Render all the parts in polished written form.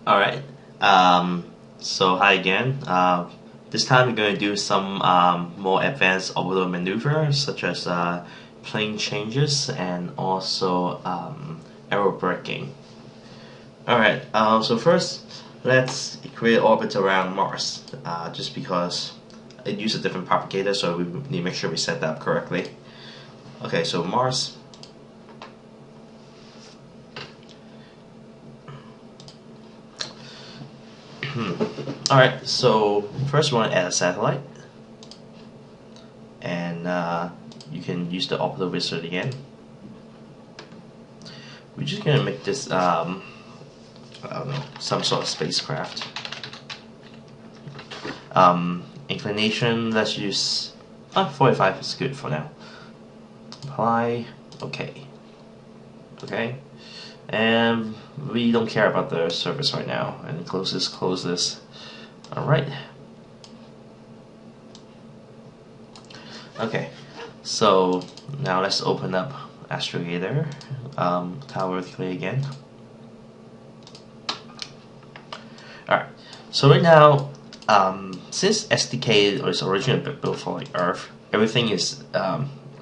Alright, so hi again. This time we're going to do some more advanced orbital maneuvers such as plane changes and also aerobraking. Alright, so first let's create an orbit around Mars, just because it uses a different propagator, so we need to make sure we set that up correctly. Okay, so Mars. Alright, so first we want to add a satellite, and you can use the orbital wizard again. We're just gonna make this I don't know, some sort of spacecraft. Inclination, let's use 45 is good for now. Apply, okay, and we don't care about the surface right now. And close this. Alright. Okay, so now let's open up Astrogator, tower 3 again. Alright, so right now, since STK was originally built for like Earth, everything is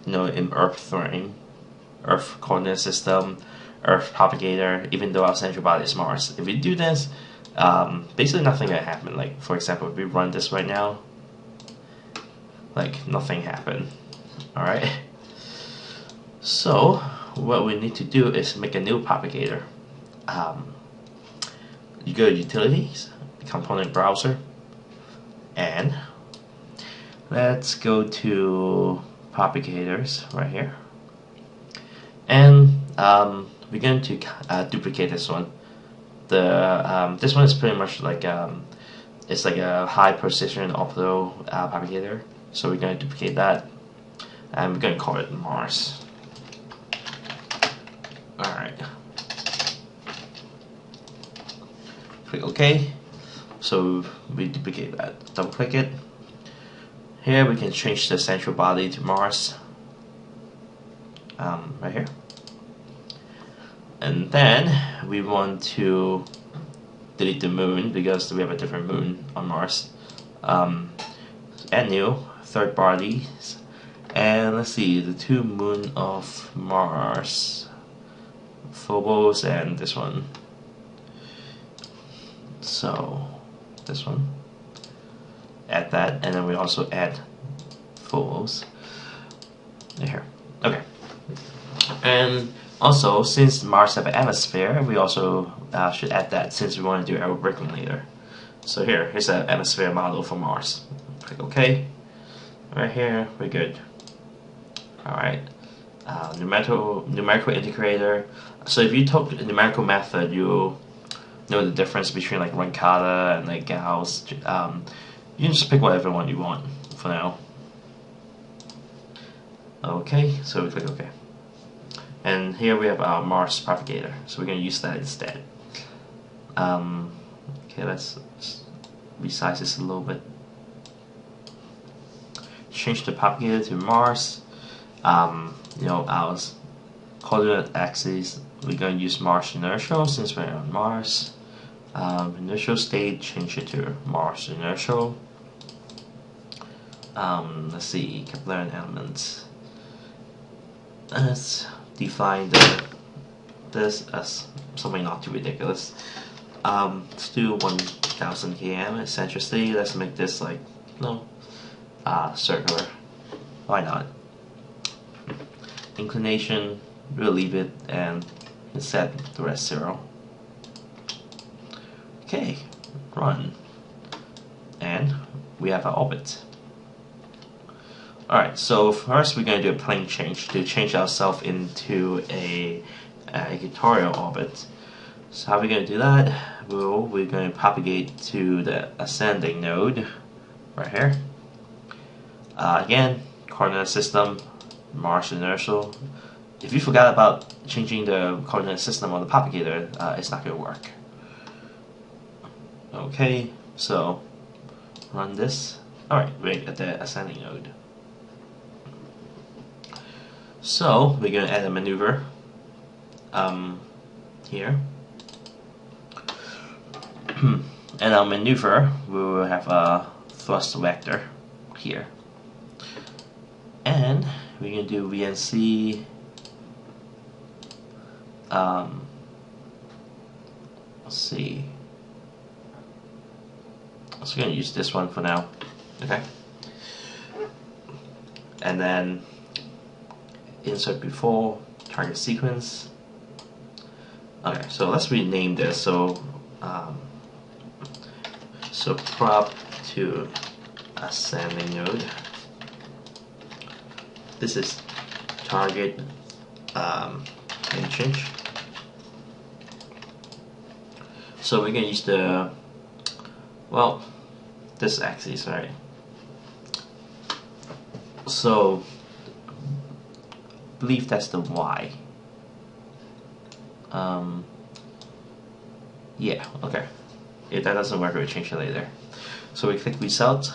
in Earth frame, Earth coordinate system, Earth propagator, even though our central body is Mars. If we do this, basically nothing gonna happen. Like, for example, if we run this right now, like nothing happened. Alright, so what we need to do is make a new propagator. You go to Utilities, Component Browser, and let's go to Propagators right here, and we're going to duplicate this one. This one is pretty much like it's like a high precision orbital propagator, so we're going to duplicate that, and we're going to call it Mars. Alright, click OK. So we duplicate that, double click it. Here we can change the central body to Mars, right here. And then we want to delete the moon because we have a different moon on Mars. Add new, third bodies, and let's see, the two moon of Mars, Phobos and this one. So this one, add that, and then we also add Phobos here. Okay, and also, since Mars have an atmosphere, we also should add that, since we want to do aerobraking later. So here's an atmosphere model for Mars. Click OK. Right here, we're good. Alright, numerical integrator. So if you took the numerical method, you know the difference between like Rankata and like Gauss. You can just pick whatever one you want for now. Okay, so we click OK. And here we have our Mars propagator, so we're going to use that instead. Okay, let's resize this a little bit. Change the propagator to Mars. Our coordinate axis, we're going to use Mars inertial since we're on Mars. Initial state, change it to Mars inertial. Let's see, Kepler elements. Let's define this as something not too ridiculous. Let's do 1000 km eccentricity. Let's make this like circular. Why not? Inclination, we'll leave it and set the rest 0. Okay, run, and we have our orbit. Alright, so first we're going to do a plane change to change ourselves into a equatorial orbit. So how are we going to do that? Well, we're going to propagate to the ascending node right here. Again, coordinate system, Mars inertial. If you forgot about changing the coordinate system on the propagator, it's not going to work. Okay, so run this. Alright, we're at the ascending node. So we're going to add a maneuver here. And our maneuver, we will have a thrust vector here. And we can do VNC. Let's see. So we're going to use this one for now. Okay. And then insert before target sequence. Okay, so let's rename this. So prop to ascending node. This is target and change. So we're gonna use the this axis, right? So I believe that's the Y. Yeah, okay. If that doesn't work, we'll change it later. So we click result,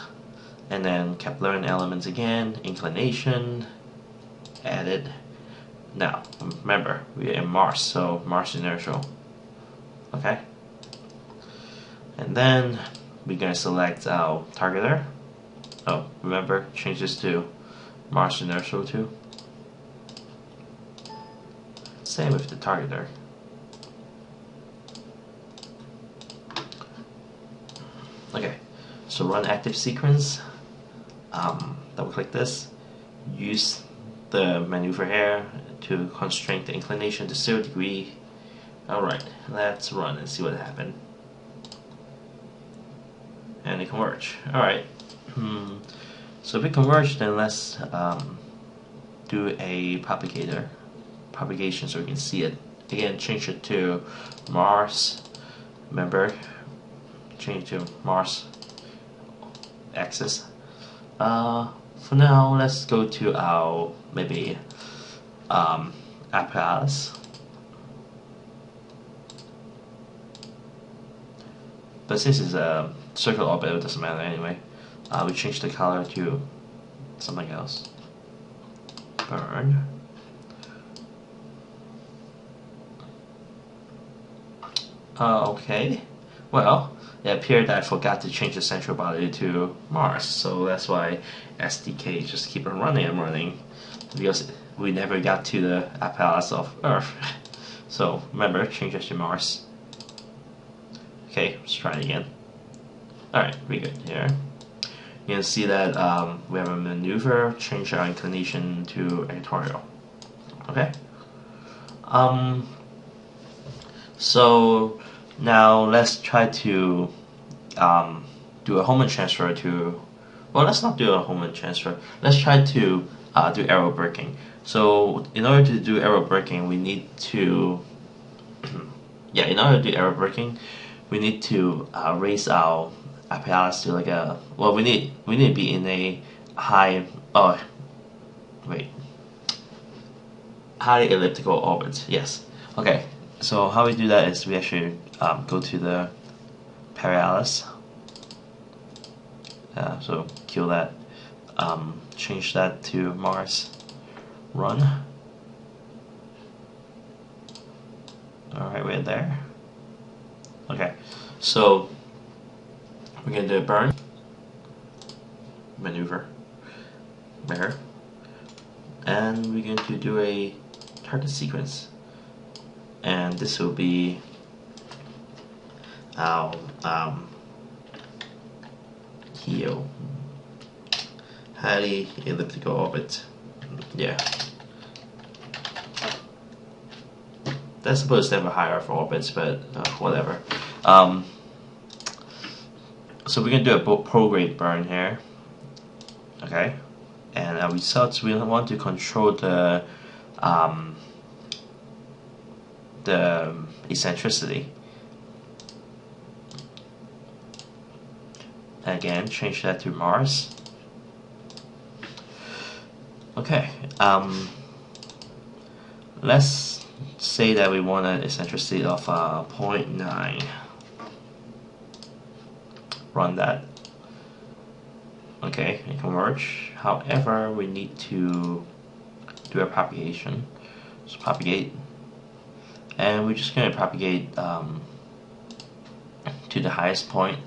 and then Keplerian elements again, inclination, added. Now, remember, we're in Mars, so Mars inertial. Okay? And then we're going to select our targeter. Oh, remember, change this to Mars inertial too. Same with the targeter. Okay, so run active sequence. Double click this. Use the maneuver here to constrain the inclination to 0 degree. Alright, let's run and see what happened. And it converge. Alright. So if it converge, then let's do a propagation so we can see it. Again, change it to Mars. Remember, change to Mars axis. For now, let's go to our maybe apparatus. But since it's a circular orbit, it doesn't matter anyway. We change the color to something else. Burn. Okay. Well, it appeared that I forgot to change the central body to Mars, so that's why STK just keep on running and running, because we never got to the apparatus of Earth. So remember, change it to Mars. Okay, let's try it again. Alright, we good here. You can see that we have a maneuver, change our inclination to equatorial. Okay? So now let's try to do a Hohmann transfer to, well, let's not do a Hohmann transfer. Let's try to do aerobraking. So in order to do aerobraking, we need to, in order to do aerobraking, we need to raise our apparatus to like a, well, we need to be in a highly elliptical orbit. Yes. Okay. So how we do that is we actually go to the parallax. So kill that. Change that to Mars. Run. Alright, we're there. Okay, so we're gonna do a burn. Maneuver. There. And we're going to do a target sequence. And this will be our HEO, highly elliptical orbit. Yeah, that's supposed to have a higher Earth orbits, but whatever. So we're gonna do a propagate burn here. Okay, and our results, we want to control the eccentricity. Again, change that to Mars. Okay, let's say that we want an eccentricity of 0.9. Run that. Okay, it converge. However, we need to do a propagation. So propagate, and we're just going to propagate to to the highest point,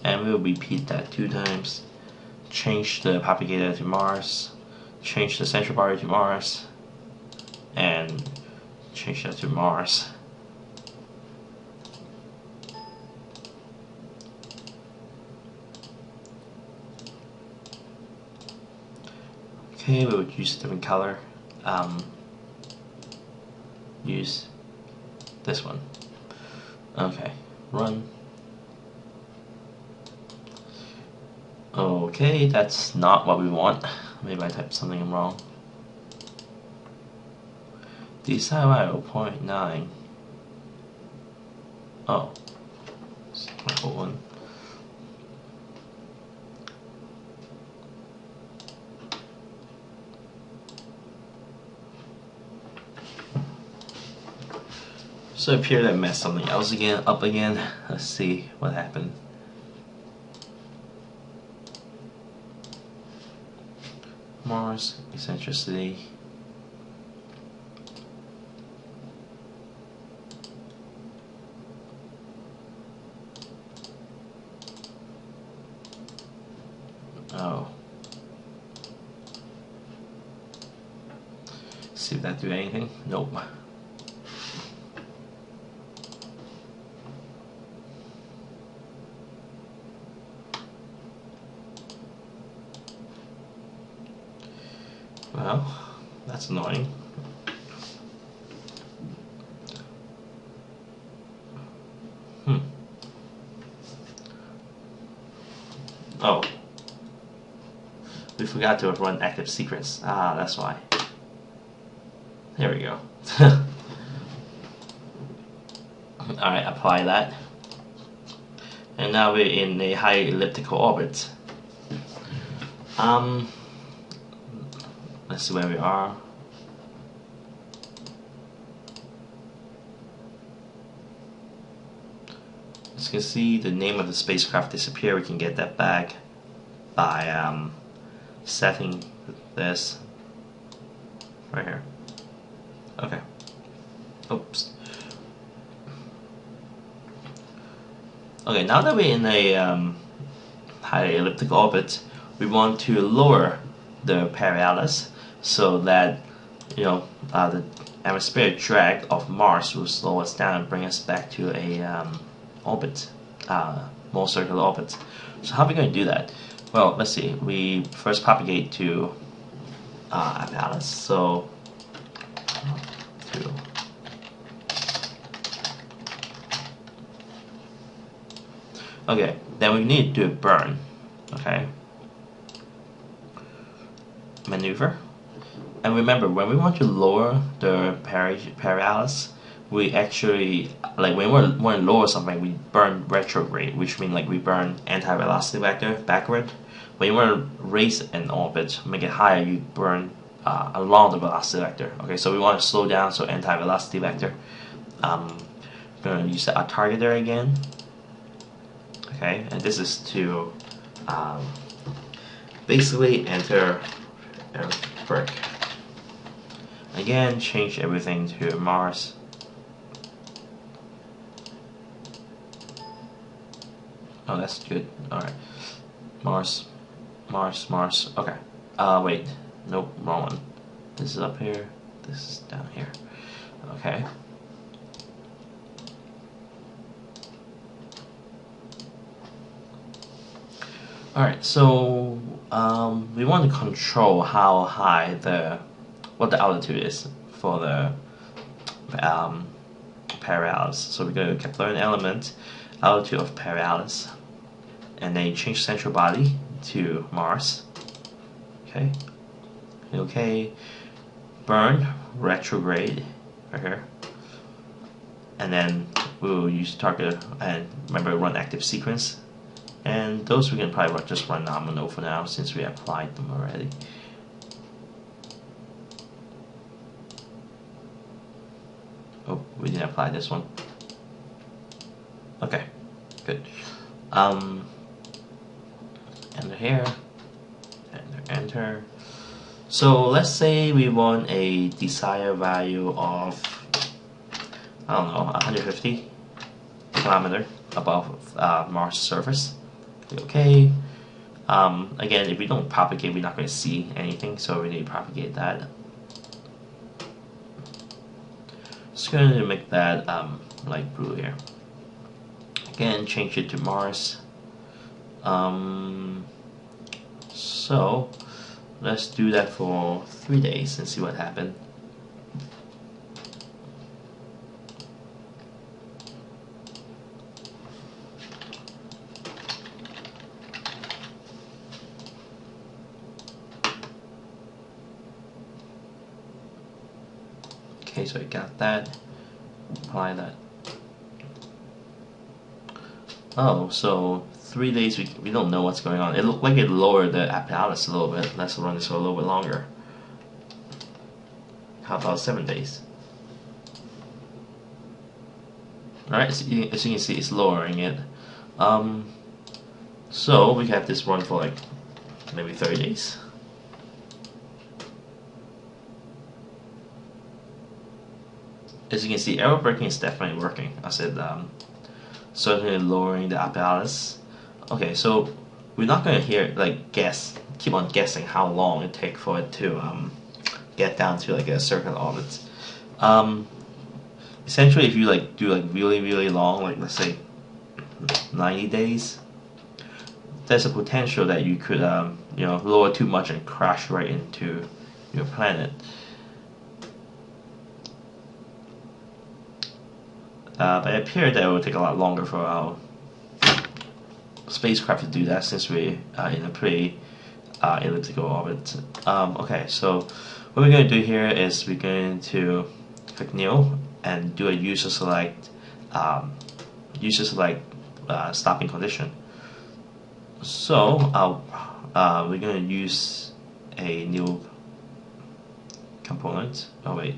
and we'll repeat that 2 times. Change the propagator to Mars, change the central body to Mars, and change that to Mars. Okay, we would use a different color. Use this one. Okay, run. Okay, that's not what we want. Maybe I typed something wrong. Desired 0.9. Oh, it's my whole one. So it appeared I messed something else up again. Let's see what happened. Mars eccentricity. Oh. See if that do anything? Nope. Well, that's annoying. Oh. We forgot to run active sequence. Ah, that's why. There we go. Alright, apply that. And now we're in a high elliptical orbit. Let's see where we are. As you can see, the name of the spacecraft disappeared. We can get that back by setting this right here. Okay. Oops. Okay, now that we're in a high elliptical orbit, we want to lower the perihelix so that the atmospheric drag of Mars will slow us down and bring us back to a orbit, more circular orbit. So how are we going to do that? Well, let's see. We first propagate to perihelix. So okay, then we need to do a burn. Okay. Maneuver. And remember, when we want to lower the perihelix, we actually, like when we want to lower something, we burn retrograde, which means like we burn anti-velocity vector backward. When you want to raise an orbit, make it higher, you burn along the velocity vector. Okay, so we want to slow down, so anti-velocity vector. I'm going to use our targeter again. Okay, and this is to basically enter Aerobraking. Again, change everything to Mars. Oh, that's good. Alright. Mars. Okay. Wait. Nope, wrong one. This is up here. This is down here. Okay. Alright, so we want to control how high what the altitude is for the perihelix. So we're going to Keplerian element, altitude of perihelix, and then change central body to Mars. Okay. Okay. Burn retrograde right here, and then we'll use target and remember run active sequence. And those we can probably just run nominal for now since we applied them already. Oh, we didn't apply this one. Okay, good. Enter here, enter. So let's say we want a desired value of, I don't know, 150. So kilometer above Mars surface. Click OK. Again, if we don't propagate, we're not going to see anything, so we need to propagate that. Just going to make that light blue here. Again, change it to Mars. So let's do that for 3 days and see what happens. Okay, so we got that. Apply that. Oh, so 3 days we don't know what's going on. It looked like it lowered the apparatus a little bit. Let's run this for a little bit longer. How about 7 days? Alright, as you can see, it's lowering it. So we have this run for like maybe 30 days. As you can see, aerobraking is definitely working. I said certainly lowering the apparatus. Okay, so we're not going to keep on guessing how long it takes for it to get down to like a circular orbit. Essentially, if you do really long, like let's say 90 days, there's a potential that you could lower too much and crash right into your planet. But it appears that it will take a lot longer for our spacecraft to do that, since we're in a pretty elliptical orbit. Okay, so what we're going to do here is we're going to click New and do a user select stopping condition. So we're going to use a new component. Oh wait,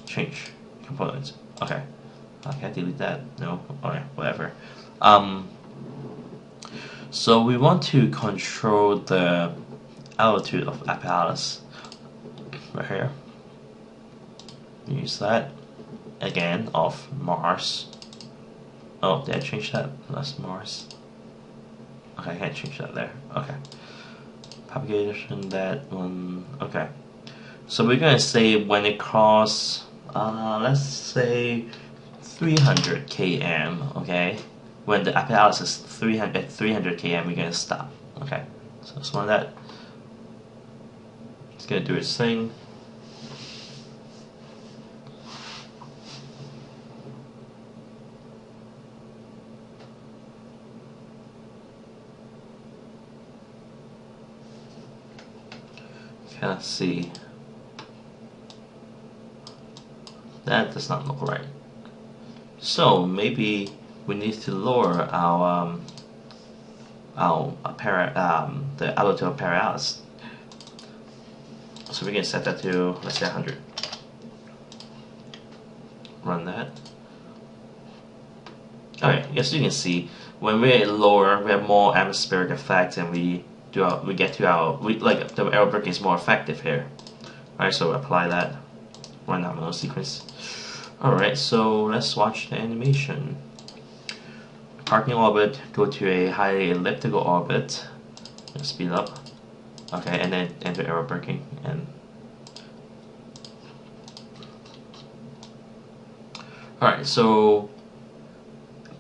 change component. Okay, can I delete that? No. Okay, whatever. So we want to control the altitude of apparatus right here. Use that again of Mars. Oh, did I change that? That's Mars. Okay, I can't change that there. Okay, propagation, that one. Okay, so we're gonna say when it crosses let's say 300 km, okay? When the apparatus is 300 km, we're gonna stop, okay? So let's run that. It's gonna do its thing. Okay, let's see. That does not look right. So maybe we need to lower our the altitude of apparatus. So we can set that to, let's say, 100. Run that. Okay, as you can see, when we're lower, we have more atmospheric effect, and the aerobraking is more effective here. Alright, so apply that. Run nominal sequence. Alright, so let's watch the animation. Parking orbit, go to a highly elliptical orbit. Let's speed up. Okay, and then enter aerobraking. And alright, so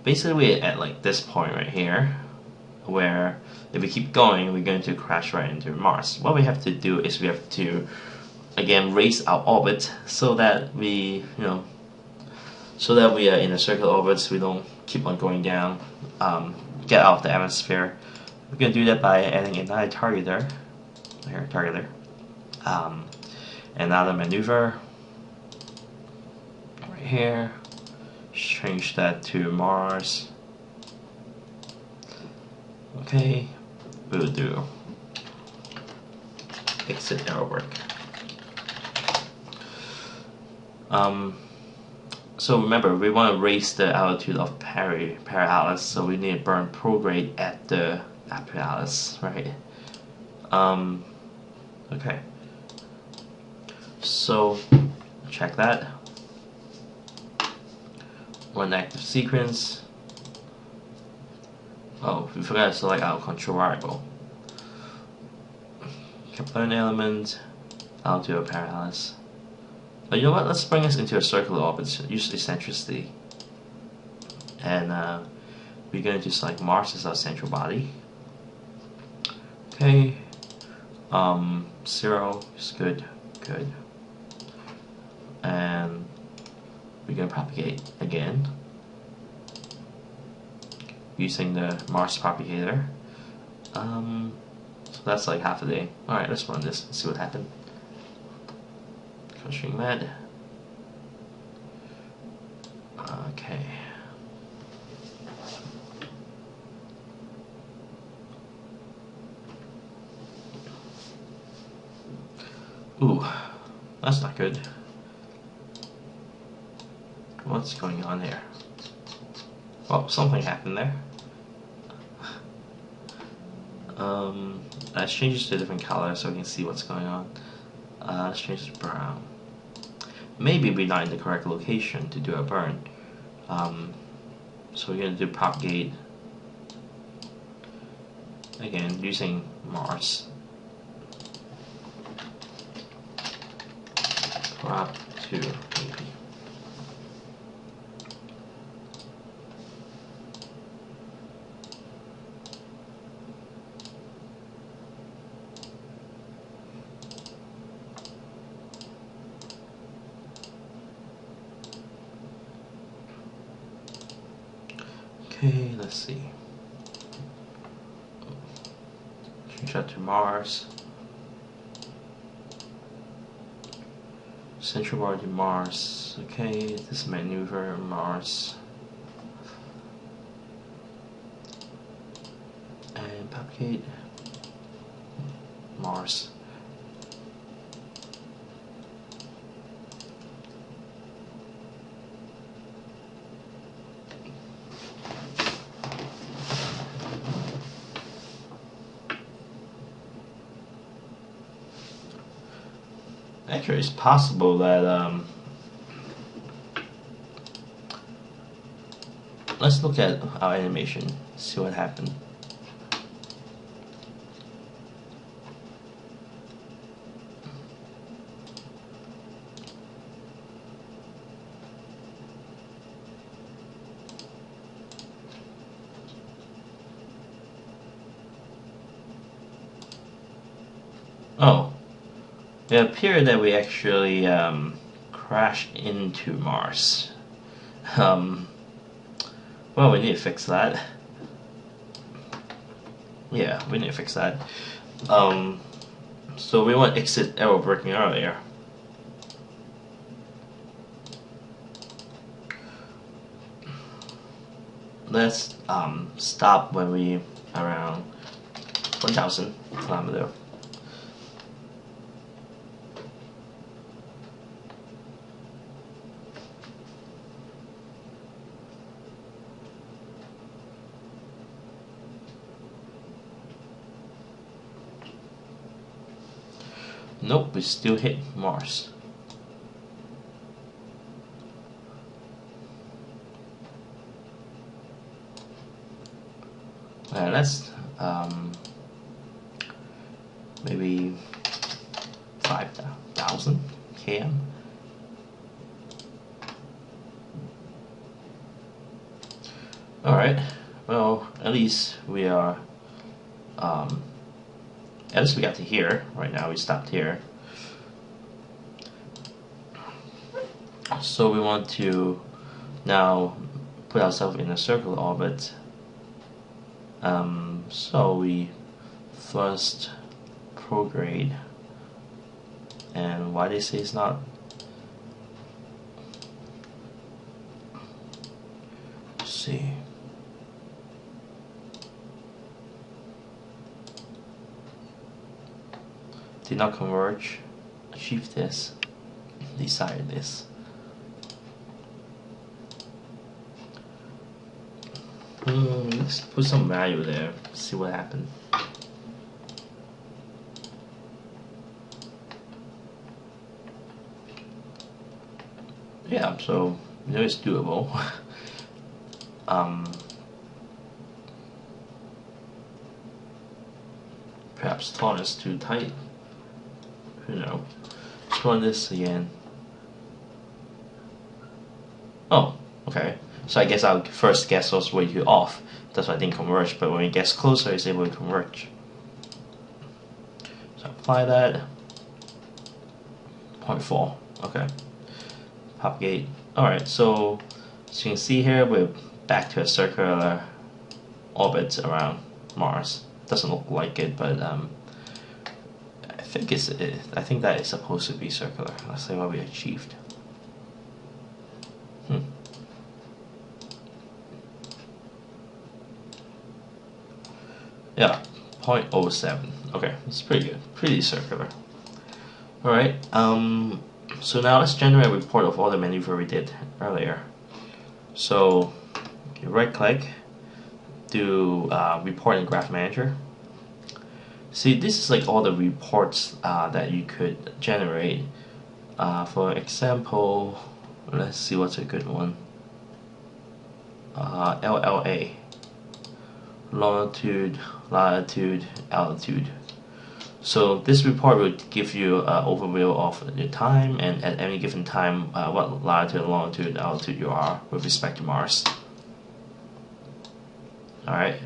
basically we're at like this point right here, where if we keep going, we're going to crash right into Mars. What we have to do is we have to again raise our orbit so that we are in a circular orbit, so we don't keep on going down, get out of the atmosphere. We're going to do that by adding another targeter here, another maneuver right here. Change that to Mars. Okay, we'll do exit aerobrake. So remember, we want to raise the altitude of apparatus, so we need to burn propagate at the apparatus, right? Okay. So check that. One active sequence. Oh, we forgot to select our control variable. Component element, I'll do a parallax. But you know what, let's bring us into a circular orbit, use eccentricity. And we're going to select Mars as our central body. Okay, 0 is good, good. And we're going to propagate again using the Mars propagator. So that's like half a day. Alright, let's run this and see what happened. Constraint med. Okay. Ooh, that's not good. What's going on here? Well, something happened there. Let's change this to a different color so we can see what's going on. Let's change this to brown. Maybe we're not in the correct location to do a burn. So we're going to do propagate again using Mars. Prop to AP. Okay, let's see. Change that to Mars. Central body Mars. Okay, this maneuver Mars. And propagate Mars. Actually, it's possible that let's look at our animation, see what happened. Oh. It appeared that we actually crashed into Mars. Well, we need to fix that. Yeah, we need to fix that. So we want to exit aerobraking earlier. Let's stop when we around 1,000 kilometers. Nope, we still hit Mars. Let's maybe 5,000 km. Alright, well, at least we are at least we got to here. Right now we stopped here. So we want to now put ourselves in a circular orbit. So we first prograde, and why they say it's not see. Did not converge. Achieve this. Desire this. Let's put some value there. See what happens. Yeah, so you know it's doable. perhaps tolerance too tight. You know, let's run this again. Oh, okay. So I guess our first guess was way too off. That's why I didn't converge. But when it gets closer, it's able to converge. So apply that. 0.4. Okay. Propagate. Alright, so as you can see here, we're back to a circular orbit around Mars. Doesn't look like it, but I think that is supposed to be circular. Let's see what we achieved. Yeah, 0.07. Okay, it's pretty good. Pretty circular. Alright, so now let's generate a report of all the maneuver we did earlier. So you right click, do report in Graph Manager. See, this is like all the reports that you could generate. For example, let's see what's a good one. LLA, longitude, latitude, altitude. So this report will give you an overview of the time, and at any given time what latitude, longitude, altitude you are with respect to Mars. Alright,